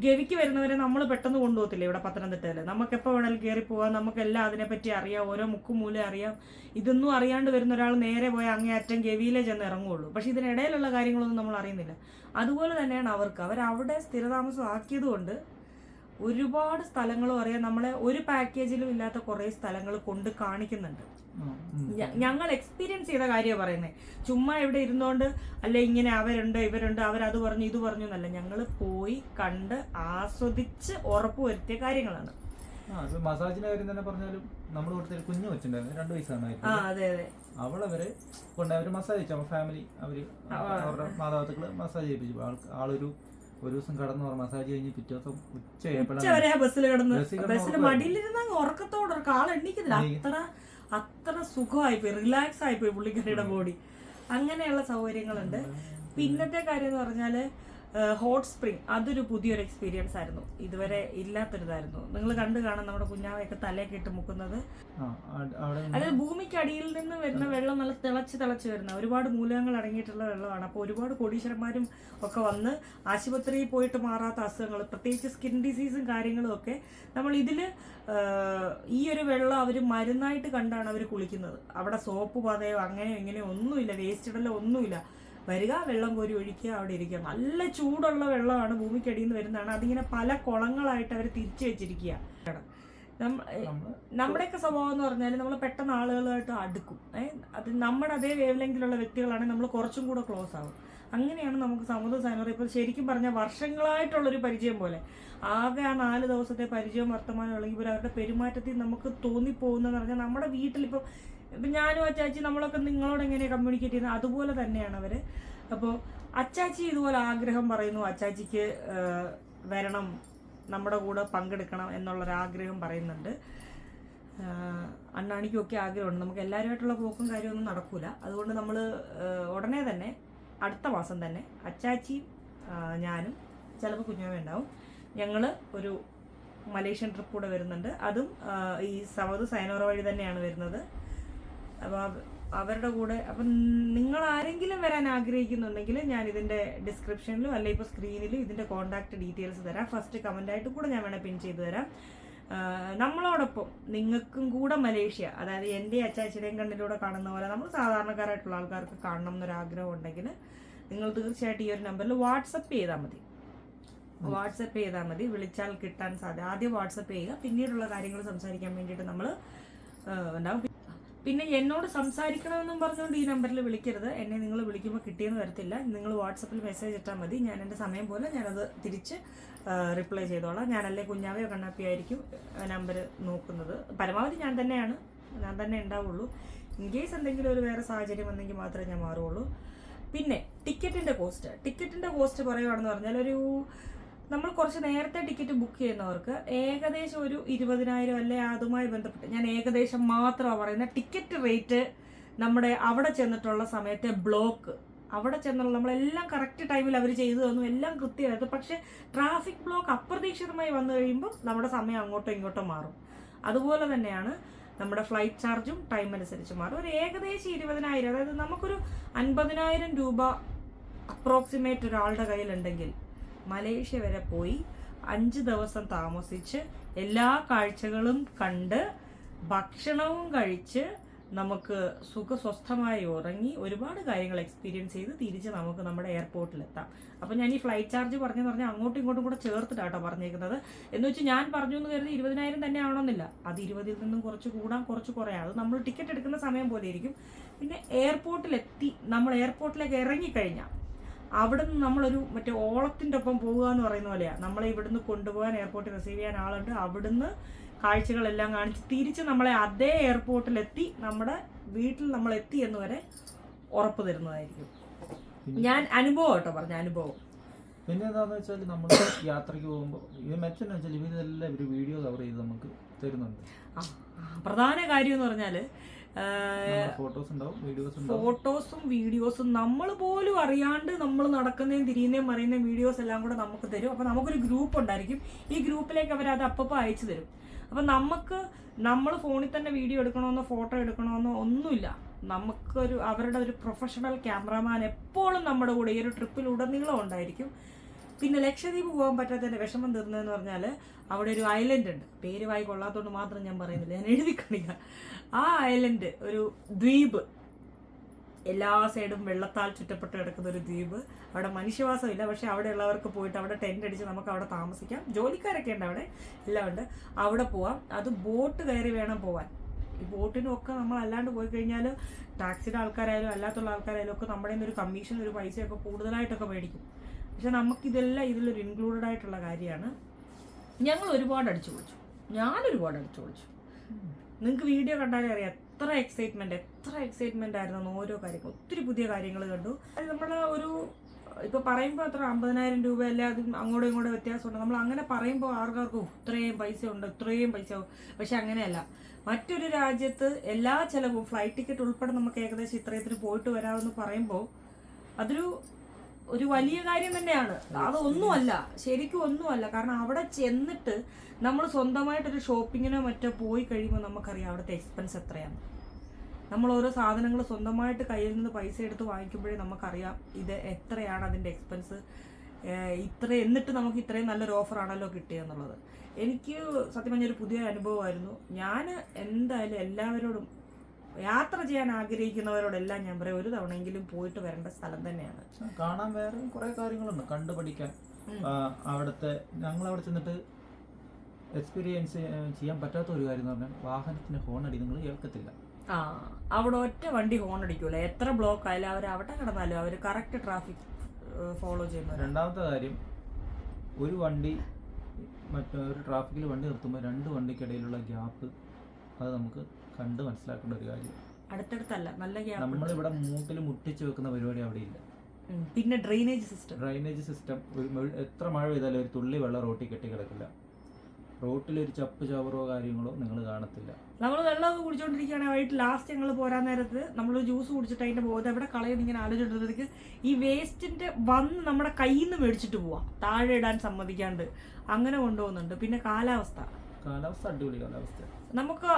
ഗവിക്ക് വരുന്നവരെ നമ്മൾ പെട്ടെന്ന് കൊണ്ടുപോകത്തില്ല ഇവിടെ പത്തനംതിട്ടയിൽ. നമുക്കെപ്പോൾ വേണമെങ്കിലും കയറി പോകാം, നമുക്കെല്ലാം അതിനെപ്പറ്റി അറിയാം, ഓരോ മുക്കും മൂലം അറിയാം. ഇതൊന്നും അറിയാണ്ട് വരുന്ന ഒരാൾ നേരെ പോയി അങ്ങേയറ്റം ഗവിയിലേ ചെന്ന് ഇറങ്ങുള്ളൂ. പക്ഷെ ഇതിനിടയിലുള്ള കാര്യങ്ങളൊന്നും നമ്മൾ അറിയുന്നില്ല. അതുപോലെ തന്നെയാണ് അവരവിടെ സ്ഥിരതാമസം ആക്കിയതുകൊണ്ട് ഒരുപാട് സ്ഥലങ്ങളും അറിയാം. നമ്മളെ ഒരു പാക്കേജിലും ഇല്ലാത്ത കുറേ സ്ഥലങ്ങൾ കൊണ്ട് കാണിക്കുന്നുണ്ട്. ഞങ്ങൾ എക്സ്പീരിയൻസ് ചെയ്ത കാര്യമാണ് പറയുന്നത്. ചുമ്മാ ഇവിടെ ഇരുന്നോണ്ട് അല്ലെ ഇങ്ങനെ അവരുണ്ട് ഇവരുണ്ട് അവരത് പറഞ്ഞു ഇത് പറഞ്ഞു എന്നല്ല, ഞങ്ങൾ പോയി കണ്ട് ആസ്വദിച്ച് ഉറപ്പുവരുത്തിയ കാര്യങ്ങളാണ്. മസാജിന്റെ കാര്യം തന്നെ പറഞ്ഞാലും നമ്മുടെ കൂട്ടത്തിൽ കുഞ്ഞു വെച്ചിട്ടുണ്ടായിരുന്നു, 2 വയസ്സാണ്. അതെ അതെ, അവളവര് കൊണ്ട് അവര് മസാജ് ചെയ്യിച്ചു. ഫാമിലി അവരുടെ മാതാപിതാക്കള് മസാജ് ചെയ്യിപ്പിച്ചു. ആളൊരു ദിവസം കടന്നു മസാജ് കഴിഞ്ഞ് പിറ്റേ ദിവസം ഉച്ചവരെ ബസ്സിൽ കിടന്ന് മടിയിലിരുന്ന ഉറക്കത്തോടെ ആൾ എണ്ണിക്കുന്നില്ല. അത്ര സുഖമായിപ്പോയി, റിലാക്സ് ആയിപ്പോയി പുള്ളിക്കാരിയുടെ ബോഡി. അങ്ങനെയുള്ള സൗകര്യങ്ങളുണ്ട്. പിന്നത്തെ കാര്യം എന്ന് പറഞ്ഞാല് ഹോട്ട് സ്പ്രിങ്, അതൊരു പുതിയൊരു എക്സ്പീരിയൻസ് ആയിരുന്നു, ഇതുവരെ ഇല്ലാത്തൊരിതായിരുന്നു. നിങ്ങൾ കണ്ടു കാണാം നമ്മുടെ കുഞ്ഞാവയൊക്കെ തലയൊക്കെ ഇട്ട് മുക്കുന്നത്. അതായത് ഭൂമിക്കടിയിൽ നിന്ന് വരുന്ന വെള്ളം നല്ല തിളച്ച് വരുന്ന ഒരുപാട് മൂലകങ്ങൾ അടങ്ങിയിട്ടുള്ള വെള്ളമാണ്. അപ്പോൾ ഒരുപാട് കോടീശ്വരന്മാരും ഒക്കെ വന്ന് ആശുപത്രിയിൽ പോയിട്ട് മാറാത്ത അസുഖങ്ങൾ, പ്രത്യേകിച്ച് സ്കിൻ ഡിസീസും കാര്യങ്ങളും ഒക്കെ നമ്മൾ ഇതിൽ ഈ ഒരു വെള്ളം അവർ മരുന്നായിട്ട് കണ്ടാണ് അവർ കുളിക്കുന്നത്. അവിടെ സോപ്പ് പതയോ അങ്ങനെയോ ഇങ്ങനെയോ ഒന്നുമില്ല, വേസ്റ്റ് ഇടലോ ഒന്നുമില്ല. വരിക, വെള്ളം കോരി ഒഴിക്കുക, അവിടെ ഇരിക്കുക. നല്ല ചൂടുള്ള വെള്ളമാണ്, ഭൂമിക്കടിയിൽ നിന്ന് വരുന്നതാണ്. അതിങ്ങനെ പല കുളങ്ങളായിട്ട് അവർ തിരിച്ചു വെച്ചിരിക്കുക. നമ്മുടെയൊക്കെ സ്വഭാവം എന്ന് പറഞ്ഞാൽ നമ്മൾ പെട്ടെന്ന് ആളുകളുമായിട്ട് അടുക്കും. അത് നമ്മുടെ അതേ വേവ് ലെങ്തിലുള്ള വ്യക്തികളാണെങ്കിൽ നമ്മൾ കുറച്ചും കൂടെ ക്ലോസ് ആകും. അങ്ങനെയാണ് നമുക്ക് സമുദ്ര സൈനറി ഇപ്പോൾ ശരിക്കും പറഞ്ഞാൽ വർഷങ്ങളായിട്ടുള്ളൊരു പരിചയം പോലെ. ആകെ ആ 4 ദിവസത്തെ പരിചയം വർത്തമാനം ഉള്ളെങ്കിൽ അവരുടെ പെരുമാറ്റത്തിൽ നമുക്ക് തോന്നിപ്പോകുന്നതെന്ന് പറഞ്ഞാൽ നമ്മുടെ വീട്ടിലിപ്പോൾ ഇപ്പം ഞാനും അച്ചാച്ചി നമ്മളൊക്കെ നിങ്ങളോട് എങ്ങനെയാണ് കമ്മ്യൂണിക്കേറ്റ് ചെയ്യുന്നത് അതുപോലെ തന്നെയാണ് അവർ. അപ്പോൾ അച്ചാച്ചി ഇതുപോലെ ആഗ്രഹം പറയുന്നു, അച്ചാച്ചിക്ക് വരണം, നമ്മുടെ കൂടെ പങ്കെടുക്കണം എന്നുള്ളൊരാഗ്രഹം പറയുന്നുണ്ട്. അണ്ണാണിക്കൊക്കെ ആഗ്രഹമുണ്ട്. നമുക്ക് എല്ലാവരുമായിട്ടുള്ള പോക്കും കാര്യമൊന്നും നടക്കൂല. അതുകൊണ്ട് നമ്മൾ ഉടനെ തന്നെ അടുത്ത മാസം തന്നെ അച്ചാച്ചിയും ഞാനും ചിലപ്പോൾ കുഞ്ഞാവ ഉണ്ടാവും, ഞങ്ങൾ ഒരു മലേഷ്യൻ ട്രിപ്പ് കൂടെ വരുന്നുണ്ട്. അതും ഈ സൗദ് സൈനോറ വഴി തന്നെയാണ് വരുന്നത്. അപ്പോൾ അവരുടെ കൂടെ അപ്പം നിങ്ങൾ ആരെങ്കിലും വരാൻ ആഗ്രഹിക്കുന്നുണ്ടെങ്കിൽ ഞാൻ ഇതിൻ്റെ ഡിസ്ക്രിപ്ഷനിലും അല്ലെങ്കിൽ ഇപ്പോൾ സ്ക്രീനിലും ഇതിൻ്റെ കോൺടാക്ട് ഡീറ്റെയിൽസ് തരാം. ഫസ്റ്റ് കമൻ്റായിട്ട് കൂടെ ഞാൻ വേണേൽ പിൻ ചെയ്ത് തരാം. നമ്മളോടൊപ്പം നിങ്ങൾക്കും കൂടെ മലേഷ്യ, അതായത് എൻ്റെ അച്ചാച്ചിയുടെയും കണ്ണിലൂടെ കാണുന്ന പോലെ നമ്മൾ സാധാരണക്കാരായിട്ടുള്ള ആൾക്കാർക്ക് കാണണം എന്നൊരാഗ്രഹം ഉണ്ടെങ്കിൽ നിങ്ങൾ തീർച്ചയായിട്ടും ഈ ഒരു നമ്പറിൽ വാട്സപ്പ് ചെയ്താൽ മതി. വിളിച്ചാൽ കിട്ടാൻ സാധ്യത. ആദ്യം വാട്സപ്പ് ചെയ്യുക, പിന്നീടുള്ള കാര്യങ്ങൾ സംസാരിക്കാൻ വേണ്ടിയിട്ട് നമ്മൾ ഉണ്ടാവും. പിന്നെ എന്നോട് സംസാരിക്കണമെന്നും പറഞ്ഞുകൊണ്ട് ഈ നമ്പറിൽ വിളിക്കരുത്. എന്നെ നിങ്ങൾ വിളിക്കുമ്പോൾ കിട്ടിയെന്ന് വരത്തില്ല. നിങ്ങൾ വാട്സപ്പിൽ മെസ്സേജ് ഇട്ടാൽ മതി. ഞാൻ എൻ്റെ സമയം പോലെ ഞാനത് തിരിച്ച് റിപ്ലൈ ചെയ്തോളാം. ഞാനല്ലേ കുഞ്ഞാവയോ കണ്ണാപ്പിയോ ആയിരിക്കും നമ്പർ നോക്കുന്നത്. പരമാവധി ഞാൻ തന്നെ ഉണ്ടാവുള്ളൂ. ഇൻ കേസ് എന്തെങ്കിലും ഒരു വേറെ സാഹചര്യം വന്നെങ്കിൽ മാത്രമേ ഞാൻ മാറുള്ളൂ. പിന്നെ ടിക്കറ്റിൻ്റെ കോസ്റ്റ് പറയുകയാണെന്ന് പറഞ്ഞാൽ നമ്മൾ കുറച്ച് നേരത്തെ ടിക്കറ്റ് ബുക്ക് ചെയ്യുന്നവർക്ക് ഏകദേശം ഒരു 20,000 അല്ലെ അതുമായി ബന്ധപ്പെട്ട് ഞാൻ ഏകദേശം മാത്രമാണ് പറയുന്നത്. ടിക്കറ്റ് റേറ്റ് നമ്മുടെ അവിടെ ചെന്നിട്ടുള്ള സമയത്തെ ബ്ലോക്ക്, അവിടെ ചെന്നുള്ള നമ്മളെല്ലാം കറക്റ്റ് ടൈമിൽ അവർ ചെയ്തു തന്നു, എല്ലാം കൃത്യമായിരുന്നു. പക്ഷെ ട്രാഫിക് ബ്ലോക്ക് അപ്രതീക്ഷിതമായി വന്നു കഴിയുമ്പോൾ നമ്മുടെ സമയം അങ്ങോട്ടോ ഇങ്ങോട്ടോ മാറും. അതുപോലെ തന്നെയാണ് നമ്മുടെ ഫ്ലൈറ്റ് ചാർജും ടൈം അനുസരിച്ച് മാറും. ഒരു ഏകദേശം 20,000, അതായത് നമുക്കൊരു 50,000 രൂപ അപ്രോക്സിമേറ്റ് ഒരാളുടെ കയ്യിലുണ്ടെങ്കിൽ മലേഷ്യ വരെ പോയി 5 ദിവസം താമസിച്ച് എല്ലാ കാഴ്ചകളും കണ്ട് ഭക്ഷണവും കഴിച്ച് നമുക്ക് സുഖസ്വസ്ഥമായി ഉറങ്ങി ഒരുപാട് കാര്യങ്ങൾ എക്സ്പീരിയൻസ് ചെയ്ത് തിരിച്ച് നമുക്ക് നമ്മുടെ എയർപോർട്ടിലെത്താം. അപ്പം ഞാൻ ഈ ഫ്ലൈറ്റ് ചാർജ് പറഞ്ഞാൽ അങ്ങോട്ടും ഇങ്ങോട്ടും കൂടെ ചേർത്തിട്ടാട്ടോ പറഞ്ഞേക്കുന്നത്. എന്ന് വെച്ച് ഞാൻ പറഞ്ഞു എന്ന് കരുതി 20,000 തന്നെ ആവണമെന്നില്ല. അത് 20-ൽ നിന്നും കുറച്ച് കൂടാം, കുറച്ച് കുറയാം. അത് നമ്മൾ ടിക്കറ്റ് എടുക്കുന്ന സമയം പോലെ ഇരിക്കും. പിന്നെ എയർപോർട്ടിലെത്തി നമ്മൾ എയർപോർട്ടിലേക്ക് ഇറങ്ങിക്കഴിഞ്ഞാൽ അവിടെ നിന്ന് നമ്മളൊരു മറ്റേ ഓളത്തിൻ്റെ ഒപ്പം പോകുക എന്ന് പറയുന്ന പോലെയാണ്. നമ്മളെ ഇവിടുന്ന് കൊണ്ടുപോകാൻ എയർപോർട്ടിൽ റിസീവ് ചെയ്യാൻ ആളുണ്ട്. അവിടുന്ന് കാഴ്ചകളെല്ലാം കാണിച്ച് തിരിച്ച് നമ്മളെ അതേ എയർപോർട്ടിലെത്തി നമ്മുടെ വീട്ടിൽ നമ്മൾ എത്തി എന്ന് വരെ ഉറപ്പ് തരുന്നതായിരിക്കും. ഞാൻ അനുഭവം കേട്ടോ പറഞ്ഞ അനുഭവം. പിന്നെ എന്താണെന്ന് വെച്ചാൽ നമ്മൾ യാത്രയ്ക്ക് പോകുമ്പോൾ ഇത് മെച്ചെന്ന് വെച്ചാൽ ഇവരെല്ലാം ഒരു വീഡിയോ കവർ ചെയ്ത് നമുക്ക് തരുന്നുണ്ട്. പ്രധാന കാര്യം എന്ന് പറഞ്ഞാൽ ഫോട്ടോസും വീഡിയോസും നമ്മൾ പോലും അറിയാണ്ട് നമ്മൾ നടക്കുന്നതും തിരിയുന്നതും മറിയുന്നതും വീഡിയോസ് എല്ലാം കൂടെ നമുക്ക് തരും. അപ്പം നമുക്കൊരു ഗ്രൂപ്പ് ഉണ്ടായിരിക്കും. ഈ ഗ്രൂപ്പിലേക്ക് അവരത് അപ്പം അയച്ചു തരും. അപ്പം നമ്മൾ ഫോണിൽ തന്നെ വീഡിയോ എടുക്കണമെന്നോ ഫോട്ടോ എടുക്കണമെന്നോ ഒന്നുമില്ല. അവരുടെ ഒരു പ്രൊഫഷണൽ ക്യാമറാമാൻ എപ്പോഴും നമ്മുടെ കൂടെ ഈ ഒരു ട്രിപ്പിൽ ഉടനീളം ഉണ്ടായിരിക്കും. പിന്നെ ലക്ഷദ്വീപ് പോകാൻ പറ്റാത്തതിൻ്റെ വിഷമം തീർന്നതെന്ന് പറഞ്ഞാൽ അവിടെ ഒരു ഐലൻഡ് ഉണ്ട്. പേര് വായി കൊള്ളാത്തതുകൊണ്ട് മാത്രം ഞാൻ പറയുന്നില്ല, ഞാൻ എഴുതി കാണിക്കാം. ആ ഐലൻഡ് ഒരു ദ്വീപ്, എല്ലാ സൈഡും വെള്ളത്താൽ ചുറ്റപ്പെട്ട് കിടക്കുന്ന ഒരു ദ്വീപ്. അവിടെ മനുഷ്യവാസമില്ല. പക്ഷെ അവിടെ ഉള്ളവർക്ക് പോയിട്ട് അവിടെ ടെൻ്റ് അടിച്ച് നമുക്ക് അവിടെ താമസിക്കാം. ജോലിക്കാരൊക്കെ ഉണ്ട് അവിടെ, എല്ലാം ഉണ്ട്. അവിടെ പോവാം. അത് ബോട്ട് കയറി വേണം പോവാൻ. ഈ ബോട്ടിനും ഒക്കെ നമ്മൾ അല്ലാണ്ട് പോയി കഴിഞ്ഞാൽ ടാക്സിയുടെ ആൾക്കാരായാലും അല്ലാത്തുള്ള ആൾക്കാരായാലും ഒക്കെ നമ്മുടെ ഒരു കമ്മീഷൻ ഒരു പൈസയൊക്കെ കൂടുതലായിട്ടൊക്കെ മേടിക്കും. പക്ഷെ നമുക്കിതെല്ലാം ഇതിലൊരു ഇൻക്ലൂഡഡ് ആയിട്ടുള്ള കാര്യമാണ്. ഞങ്ങൾ ഒരുപാട് അടിച്ചു പൊളിച്ചു. ഞാനൊരുപാട് അടിച്ചു പൊളിച്ചു. നിങ്ങൾക്ക് വീഡിയോ കണ്ടാലേ അറിയാം എത്ര എക്സൈറ്റ്മെൻ്റ് ആയിരുന്നു ഓരോ കാര്യങ്ങൾ. ഒത്തിരി പുതിയ കാര്യങ്ങൾ കണ്ടു. അത് നമ്മൾ ഇപ്പോൾ പറയുമ്പോൾ അത്ര 50,000 രൂപ അല്ല, അത് അങ്ങോട്ടും ഇങ്ങോട്ടും വ്യത്യാസമുണ്ട്. നമ്മൾ അങ്ങനെ പറയുമ്പോൾ ആർക്കാർക്കും ഇത്രയും പൈസ ഉണ്ട്, ഇത്രയും പൈസ. പക്ഷെ അങ്ങനെയല്ല. മറ്റൊരു രാജ്യത്ത് എല്ലാ ചിലവും ഫ്ലൈറ്റ് ടിക്കറ്റ് ഉൾപ്പെടെ നമുക്ക് ഏകദേശം ഇത്രയത്തിന് പോയിട്ട് വരാമെന്ന് പറയുമ്പോൾ ഒരു വലിയ കാര്യം തന്നെയാണ്. അതൊന്നുമല്ല, ശരിക്കും ഒന്നുമല്ല. കാരണം അവിടെ ചെന്നിട്ട് നമ്മൾ സ്വന്തമായിട്ടൊരു ഷോപ്പിങ്ങിനോ മറ്റോ പോയി കഴിയുമ്പോൾ നമുക്കറിയാം അവിടുത്തെ എക്സ്പെൻസ് എത്രയാണ്. നമ്മൾ ഓരോ സാധനങ്ങൾ സ്വന്തമായിട്ട് കയ്യിൽ നിന്ന് പൈസ എടുത്ത് വാങ്ങിക്കുമ്പോഴേ നമുക്കറിയാം ഇത് എത്രയാണ് അതിൻ്റെ എക്സ്പെൻസ്. എന്നിട്ട് നമുക്ക് ഇത്രയും നല്ലൊരു ഓഫറാണല്ലോ കിട്ടിയെന്നുള്ളത്. എനിക്ക് സത്യം പറഞ്ഞൊരു പുതിയ അനുഭവമായിരുന്നു. ഞാൻ എന്തായാലും എല്ലാവരോടും യാത്ര ചെയ്യാൻ ആഗ്രഹിക്കുന്നവരോടെല്ലാം ഞാൻ പറയും ഒരു തവണയെങ്കിലും പോയിട്ട് വരേണ്ട സ്ഥലം തന്നെയാണ്. കാണാൻ വേറെ കുറേ കാര്യങ്ങളുണ്ട് കണ്ടുപഠിക്കാൻ. അവിടുത്തെ ഞങ്ങളവിടെ ചെന്നിട്ട് എക്സ്പീരിയൻസ് ചെയ്യാൻ പറ്റാത്ത ഒരു കാര്യം എന്ന് പറഞ്ഞാൽ വാഹനത്തിന് ഹോൺ അടി നിങ്ങൾ കേൾക്കത്തില്ല. അവിടെ ഒറ്റ വണ്ടി ഹോൺ അടിക്കൂല. എത്ര ബ്ലോക്ക് ആയാലും അവർ അവിടെ കിടന്നാലും അവർ കറക്റ്റ് ട്രാഫിക് ഫോളോ ചെയ്യുന്നു. രണ്ടാമത്തെ കാര്യം, ഒരു വണ്ടി മറ്റൊരു ട്രാഫിക്കിൽ വണ്ടി നിർത്തുമ്പോൾ 2 വണ്ടിക്കിടയിലുള്ള ഗ്യാപ്പ് അത് നമുക്ക് കണ്ട് മനസ്സിലാക്കേണ്ട ഒരു കാര്യം. അടുത്തടുത്തല്ല, നല്ല ഗ്യാപ്പ്. നമ്മളിവിടെ മൂട്ടിൽ മുട്ടിച്ച് വെക്കുന്ന പരിപാടി അവിടെ ഇല്ല. പിന്നെ ഡ്രെയിനേജ് സിസ്റ്റം എത്ര മഴ പെയ്താലും ഒരു തുള്ളി വെള്ളം റോട്ടിൽ കെട്ടി കിടക്കില്ല. റോട്ടിലൊരു ചപ്പ് ചവറോ കാര്യങ്ങളോ നിങ്ങൾ കാണത്തില്ല. നമ്മൾ വെള്ളമൊക്കെ കുടിച്ചോണ്ടിരിക്കുകയാണെങ്കിൽ വൈകിട്ട് ലാസ്റ്റ് ഞങ്ങൾ പോരാൻ നേരത്ത് നമ്മളൊരു ജ്യൂസ് കുടിച്ചിട്ട് അതിൻ്റെ ബോധം എവിടെ കളയുന്ന ഇങ്ങനെ ആലോചിച്ചിട്ട് ഈ വേസ്റ്റിൻ്റെ വന്ന് നമ്മുടെ കയ്യിൽ നിന്ന് മേടിച്ചിട്ട് പോവാം, താഴെ ഇടാൻ സമ്മതിക്കാണ്ട് അങ്ങനെ കൊണ്ടുപോകുന്നുണ്ട്. പിന്നെ കാലാവസ്ഥ അടിപൊളി കാലാവസ്ഥ, നമുക്ക്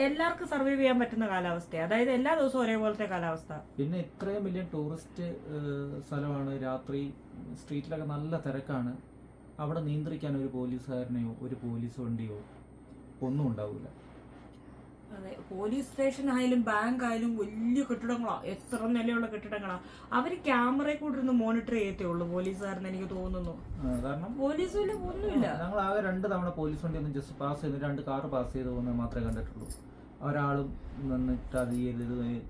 എല്ലാവർക്കും സർവൈവ് ചെയ്യാൻ പറ്റുന്ന കാലാവസ്ഥയാണ്. അതായത് എല്ലാ ദിവസവും ഒരേപോലത്തെ കാലാവസ്ഥ. പിന്നെ ഇത്രയും വലിയ ടൂറിസ്റ്റ് സ്ഥലമാണ്. രാത്രി സ്ട്രീറ്റിലൊക്കെ നല്ല തിരക്കാണ്. അവിടെ നിയന്ത്രിക്കാൻ ഒരു പോലീസുകാരനെയോ ഒരു പോലീസ് വണ്ടിയോ ഒന്നും ഉണ്ടാവില്ല. അതെ, പോലീസ് സ്റ്റേഷൻ ആയാലും ബാങ്ക് ആയാലും വലിയ കെട്ടിടങ്ങളാണ്, എത്ര നിലയുള്ള കെട്ടിടങ്ങളാണ്. അവർ ക്യാമറയിൽ കൂടെ ഇരുന്ന് മോണിറ്റർ ചെയ്യത്തേ ഉള്ളൂ പോലീസുകാരന് എനിക്ക് തോന്നുന്നു. കാരണം പോലീസ് ഒന്നുമില്ല. ഞങ്ങൾ ആകെ 2 തവണ പോലീസ് വണ്ടി ഒന്ന് ജസ്റ്റ് പാസ് ചെയ്ത് 2 കാർ പാസ് ചെയ്ത് പോകുന്നത് മാത്രമേ കണ്ടിട്ടുള്ളൂ. ഒരാളും നിന്നിട്ട് അത്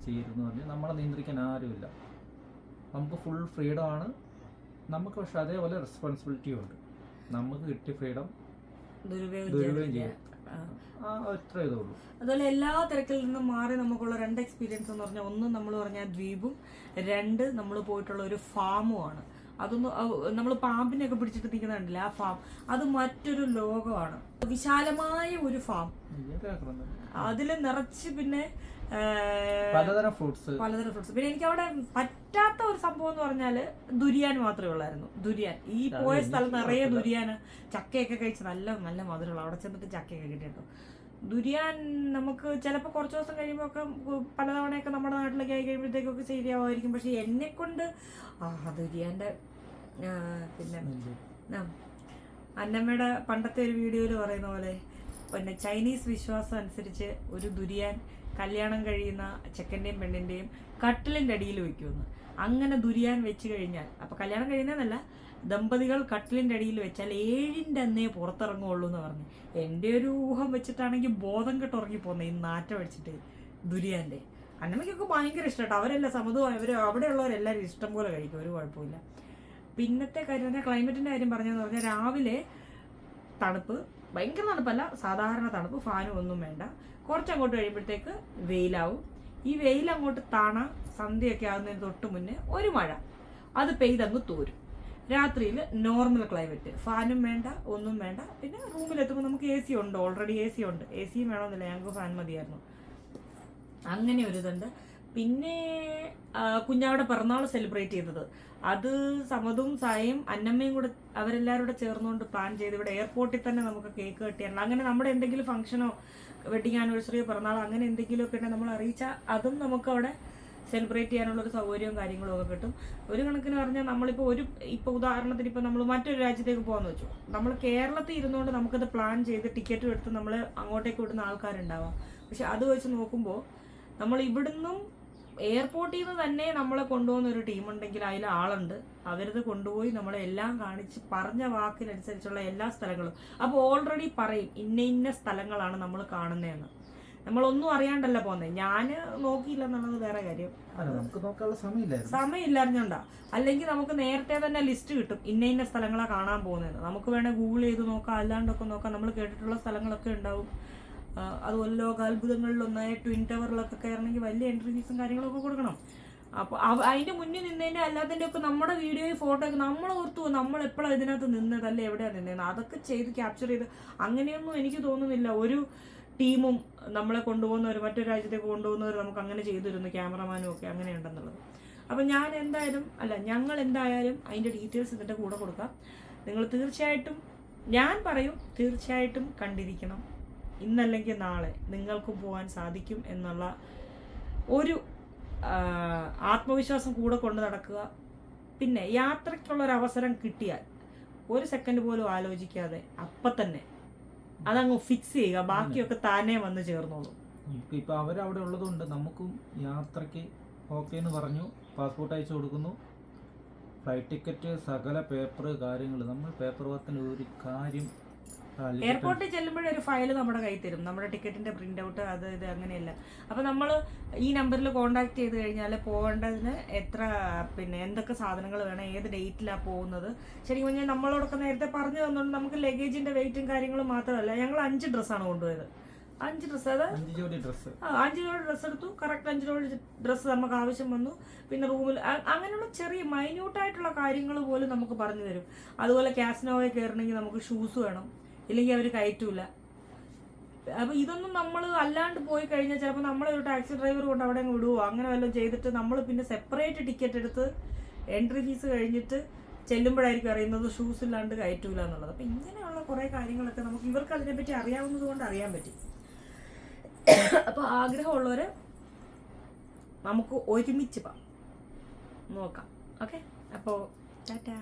ചെയ്യരുതെന്ന് പറഞ്ഞ് നമ്മളെ നിയന്ത്രിക്കാൻ ആരുമില്ല. നമുക്ക് ഫുൾ ഫ്രീഡം ആണ് നമുക്ക്. പക്ഷെ അതേപോലെ റെസ്പോൺസിബിലിറ്റിയും ഉണ്ട്. നമുക്ക് കിട്ടിയ ഫ്രീഡം ദുരുപയോഗം ചെയ്യാം. അത്രേ ഇതുള്ളൂ. അതുപോലെ എല്ലാ തിരക്കിൽ നിന്നും മാറി നമുക്കുള്ള 2 എക്സ്പീരിയൻസ് എന്ന് പറഞ്ഞാൽ, ഒന്ന് നമ്മൾ പറഞ്ഞാൽ ദ്വീപും, 2 നമ്മൾ പോയിട്ടുള്ള ഒരു ഫാമുമാണ്. അതൊന്ന് നമ്മൾ പാമ്പിനെയൊക്കെ പിടിച്ചിട്ട് നിൽക്കുന്നുണ്ടല്ലേ, ആ ഫാം അത് മറ്റൊരു ലോകമാണ്. വിശാലമായ ഒരു ഫാം, അതിൽ നിറച്ച് പിന്നെ പലതരം ഫ്രൂട്ട്സ്. പിന്നെ എനിക്ക് അവിടെ പറ്റാത്ത ഒരു സംഭവം എന്ന് പറഞ്ഞാൽ ദുരിയാൻ മാത്രമേ ഉള്ളായിരുന്നു. ദുരിയാൻ ഈ പോയ സ്ഥലം നിറയെ ദുരിയാന്, ചക്കയൊക്കെ കഴിച്ച് നല്ല നല്ല മധുരമുള്ള. അവിടെ ചെന്നിട്ട് ചക്കയൊക്കെ കിട്ടിയിട്ടു. ദുരിയാൻ നമുക്ക് ചിലപ്പോൾ കുറച്ച് ദിവസം കഴിയുമ്പോൾ ഒക്കെ പലതവണയൊക്കെ നമ്മുടെ നാട്ടിലൊക്കെ ആയി കഴിയുമ്പോഴത്തേക്കൊക്കെ ശരിയാവുമായിരിക്കും. പക്ഷെ എന്നെ കൊണ്ട് ദുരിയാൻ്റെ പിന്നെ അന്നമ്മയുടെ പണ്ടത്തെ ഒരു വീഡിയോയിൽ പറയുന്ന പോലെ പിന്നെ ചൈനീസ് വിശ്വാസം അനുസരിച്ച് ഒരു ദുരിയാൻ കല്യാണം കഴിയുന്ന ചെക്കൻ്റെയും പെണ്ണിൻ്റെയും കട്ടിലിൻ്റെ അടിയിൽ വെക്കുമെന്ന്. അങ്ങനെ ദുരിയാൻ വെച്ച് കഴിഞ്ഞാൽ, അപ്പോൾ കല്യാണം കഴിയുന്നതല്ല, ദമ്പതികൾ കട്ടിലിൻ്റെ അടിയിൽ വെച്ചാൽ 7ൻ്റെ അന്നേ പുറത്തിറങ്ങുള്ളൂ എന്ന് പറഞ്ഞു. എൻ്റെ ഒരു ഊഹം വെച്ചിട്ടാണെങ്കിൽ ബോധം കെട്ട് ഉറങ്ങിപ്പോന്നേ ഈ നാറ്റം അടിച്ചിട്ട് ദുരിയാൻ്റെ. അന്നമ്മയ്ക്കൊക്കെ ഭയങ്കര ഇഷ്ടമാട്ടോ. അവരെല്ലാം സമതുമായി, അവിടെയുള്ളവരെല്ലാവരും ഇഷ്ടം പോലെ കഴിക്കും, ഒരു കുഴപ്പമില്ല. പിന്നത്തെ കാര്യം പറഞ്ഞാൽ ക്ലൈമറ്റിൻ്റെ കാര്യം പറഞ്ഞതെന്ന് പറഞ്ഞാൽ രാവിലെ തണുപ്പ്, ഭയങ്കര തണുപ്പല്ല, സാധാരണ തണുപ്പ്, ഫാനും ഒന്നും വേണ്ട. കുറച്ചങ്ങോട്ട് കഴിയുമ്പോഴത്തേക്ക് വെയിലാവും. ഈ വെയിലങ്ങോട്ട് താണ സന്ധ്യയൊക്കെ ആകുന്നതിന് തൊട്ട് മുന്നേ ഒരു മഴ, അത് പെയ്തങ്ങ് തോരും. രാത്രിയിൽ നോർമൽ ക്ലൈമറ്റ്, ഫാനും വേണ്ട, ഒന്നും വേണ്ട. പിന്നെ റൂമിലെത്തുമ്പോൾ നമുക്ക് AC ഉണ്ട്, ഓൾറെഡി AC ഉണ്ട്. ACയും വേണമെന്നില്ല, ഞങ്ങൾക്ക് ഫാൻ മതിയായിരുന്നു. അങ്ങനെ ഒരു ഇതുണ്ട്. പിന്നെ കുഞ്ഞാവിടെ പിറന്നാൾ സെലിബ്രേറ്റ് ചെയ്തത്, അത് സമതും സായും അന്നമ്മയും കൂടെ അവരെല്ലാവരും കൂടെ ചേർന്നുകൊണ്ട് പ്ലാൻ ചെയ്ത് ഇവിടെ എയർപോർട്ടിൽ തന്നെ നമുക്ക് കേക്ക് കട്ടിയാണല്ലോ. അങ്ങനെ നമ്മുടെ എന്തെങ്കിലും ഫംഗ്ഷനോ വെഡിങ് ആനിവേഴ്സറിയോ പിറന്നാളോ അങ്ങനെ എന്തെങ്കിലുമൊക്കെ ഉണ്ടെങ്കിൽ നമ്മൾ അറിയിച്ചാൽ അതും നമുക്ക് അവിടെ സെലിബ്രേറ്റ് ചെയ്യാനുള്ളൊരു സൗകര്യവും കാര്യങ്ങളും ഒക്കെ കിട്ടും. ഒരു കണക്കിന് പറഞ്ഞാൽ നമ്മളിപ്പോൾ ഇപ്പോൾ ഉദാഹരണത്തിന് ഇപ്പോൾ നമ്മൾ മറ്റൊരു രാജ്യത്തേക്ക് പോകാമെന്ന് വെച്ചു, നമ്മൾ കേരളത്തിൽ ഇരുന്നുകൊണ്ട് നമുക്കത് പ്ലാൻ ചെയ്ത് ടിക്കറ്റും എടുത്ത് നമ്മൾ അങ്ങോട്ടേക്ക് വിടുന്ന ആൾക്കാരുണ്ടാവാം. പക്ഷെ അത് വെച്ച് നോക്കുമ്പോൾ നമ്മൾ ഇവിടുന്നും എയർപോർട്ടിൽ നിന്ന് തന്നെ നമ്മളെ കൊണ്ടുപോകുന്ന ഒരു ടീമുണ്ടെങ്കിൽ അതിൽ ആളുണ്ട്. അവരത് കൊണ്ടുപോയി നമ്മളെ എല്ലാം കാണിച്ച് പറഞ്ഞ വാക്കിനനുസരിച്ചുള്ള എല്ലാ സ്ഥലങ്ങളും. അപ്പോൾ ഓൾറെഡി പറയും ഇന്ന സ്ഥലങ്ങളാണ് നമ്മൾ കാണുന്നതെന്ന്. നമ്മളൊന്നും അറിയാണ്ടല്ല പോകുന്നത്. ഞാൻ നോക്കിയില്ല എന്നുള്ളത് വേറെ കാര്യം, സമയമില്ലാഞ്ഞോണ്ടാ. അല്ലെങ്കിൽ നമുക്ക് നേരത്തെ തന്നെ ലിസ്റ്റ് കിട്ടും ഇന്ന സ്ഥലങ്ങളാണ് കാണാൻ പോകുന്നതെന്ന്. നമുക്ക് വേണേൽ ഗൂഗിൾ ചെയ്ത് നോക്കാം, അല്ലാണ്ടൊക്കെ നോക്കാം. നമ്മൾ കേട്ടിട്ടുള്ള സ്ഥലങ്ങളൊക്കെ ഉണ്ടാവും. അതുപോലെ ലോകാത്ഭുതങ്ങളിലൊന്നായ ട്വിൻ ടവറിലൊക്കെ കയറണമെങ്കിൽ വലിയ എൻട്രി ഫീസും കാര്യങ്ങളൊക്കെ കൊടുക്കണം. അപ്പോൾ അതിൻ്റെ മുന്നിൽ നിന്നതിൻ്റെ അല്ലാത്തതിൻ്റെ ഒക്കെ നമ്മുടെ വീഡിയോയും ഫോട്ടോ ഒക്കെ നമ്മൾ ഓർത്തു പോകും, നമ്മൾ എപ്പോഴാണ് ഇതിനകത്ത് നിന്നതല്ലേ, എവിടെയാണ് നിന്നതെന്ന്. അതൊക്കെ ചെയ്ത് ക്യാപ്ചർ ചെയ്ത് അങ്ങനെയൊന്നും എനിക്ക് തോന്നുന്നില്ല ഒരു ടീമും നമ്മളെ കൊണ്ടുപോകുന്നവർ, മറ്റൊരു രാജ്യത്തേക്ക് കൊണ്ടുപോകുന്നവർ നമുക്ക് അങ്ങനെ ചെയ്തിരുന്നു, ക്യാമറമാനും ഒക്കെ അങ്ങനെ ഉണ്ടെന്നുള്ളത്. അപ്പം ഞങ്ങൾ എന്തായാലും അതിൻ്റെ ഡീറ്റെയിൽസ് ഇതിൻ്റെ കൂടെ കൊടുക്കാം. നിങ്ങൾ തീർച്ചയായിട്ടും, ഞാൻ പറയും തീർച്ചയായിട്ടും കണ്ടിരിക്കണം. ഇന്നല്ലെങ്കിൽ നാളെ നിങ്ങൾക്കും പോകാൻ സാധിക്കും എന്നുള്ള ഒരു ആത്മവിശ്വാസം കൂടെ കൊണ്ട് നടക്കുക. പിന്നെ യാത്രയ്ക്കുള്ളൊരവസരം കിട്ടിയാൽ 1 സെക്കൻഡ് പോലും ആലോചിക്കാതെ അപ്പം തന്നെ അതങ്ങ് ഫിക്സ് ചെയ്യുക, ബാക്കിയൊക്കെ താനേ വന്ന് ചേർന്നോളൂ. ഇപ്പം അവരവിടെ ഉള്ളതുകൊണ്ട് നമുക്കും യാത്രയ്ക്ക് ഓക്കെ എന്ന് പറഞ്ഞു, പാസ്പോർട്ട് അയച്ചു കൊടുക്കുന്നു, ഫ്ലൈറ്റ് ടിക്കറ്റ്, സകല പേപ്പർ കാര്യങ്ങൾ. നമ്മൾ പേപ്പർ വർക്കിന് ഒരു കാര്യം എയർപോർട്ടിൽ ചെല്ലുമ്പോഴേ ഒരു ഫയൽ നമ്മുടെ കയ്യിൽ തരും, നമ്മുടെ ടിക്കറ്റിന്റെ പ്രിന്റ് ഔട്ട്, അത് ഇത് അങ്ങനെയല്ല. അപ്പൊ നമ്മൾ ഈ നമ്പറിൽ കോൺടാക്ട് ചെയ്ത് കഴിഞ്ഞാൽ പോകേണ്ടതിന് പിന്നെ എന്തൊക്കെ സാധനങ്ങൾ വേണം, ഏത് ഡേറ്റിലാണ് പോകുന്നത്. ശരിക്കും പറഞ്ഞാൽ നമ്മളോടൊക്കെ നേരത്തെ പറഞ്ഞു തന്നുകൊണ്ട് നമുക്ക് ലഗേജിന്റെ വെയിറ്റും കാര്യങ്ങളും മാത്രമല്ല, ഞങ്ങൾ 5 ഡ്രസ്സാണ് കൊണ്ടുപോയത്. 5 ഡ്രസ്സ്, അത് 5 ജോഡി ഡ്രസ്സ് എടുത്തു. കറക്റ്റ് 5 ജോഡി ഡ്രസ്സ് നമുക്ക് ആവശ്യം വന്നു. പിന്നെ റൂമിൽ അങ്ങനെയുള്ള ചെറിയ മൈന്യൂട്ടായിട്ടുള്ള കാര്യങ്ങൾ പോലും നമുക്ക് പറഞ്ഞു തരും. അതുപോലെ കാസിനോയിൽ കയറണമെങ്കിൽ നമുക്ക് ഷൂസ് വേണം, ഇല്ലെങ്കിൽ അവർ കയറ്റൂല. അപ്പോൾ ഇതൊന്നും നമ്മൾ അല്ലാണ്ട് പോയി കഴിഞ്ഞാൽ ചിലപ്പോൾ നമ്മളെ ഒരു ടാക്സി ഡ്രൈവർ കൊണ്ട് അവിടെ അങ്ങ് വിടുവോ അങ്ങനെ വല്ലതും ചെയ്തിട്ട് നമ്മൾ പിന്നെ സെപ്പറേറ്റ് ടിക്കറ്റ് എടുത്ത് എൻട്രി ഫീസ് കഴിഞ്ഞിട്ട് ചെല്ലുമ്പോഴായിരിക്കും അറിയുന്നത് ഷൂസ് ഇല്ലാണ്ട് കയറ്റൂല എന്നുള്ളത്. അപ്പം ഇങ്ങനെയുള്ള കുറേ കാര്യങ്ങളൊക്കെ നമുക്ക് ഇവർക്ക് അതിനെപ്പറ്റി അറിയാവുന്നത് കൊണ്ട് അറിയാൻ പറ്റി. അപ്പോൾ ആഗ്രഹമുള്ളവർ നമുക്ക് ഒരുമിച്ച് നോക്കാം. ഓക്കെ, അപ്പോൾ ടാറ്റാ.